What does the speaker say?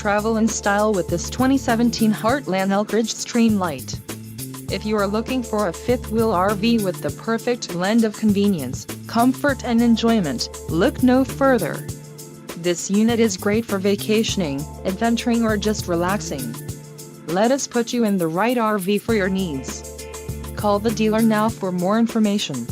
Travel in style with this 2017 Heartland ELKRIDGE XTREME Lite. If you are looking for a fifth-wheel RV with the perfect blend of convenience, comfort and enjoyment, look no further. This unit is great for vacationing, adventuring or just relaxing. Let us put you in the right RV for your needs. Call the dealer now for more information.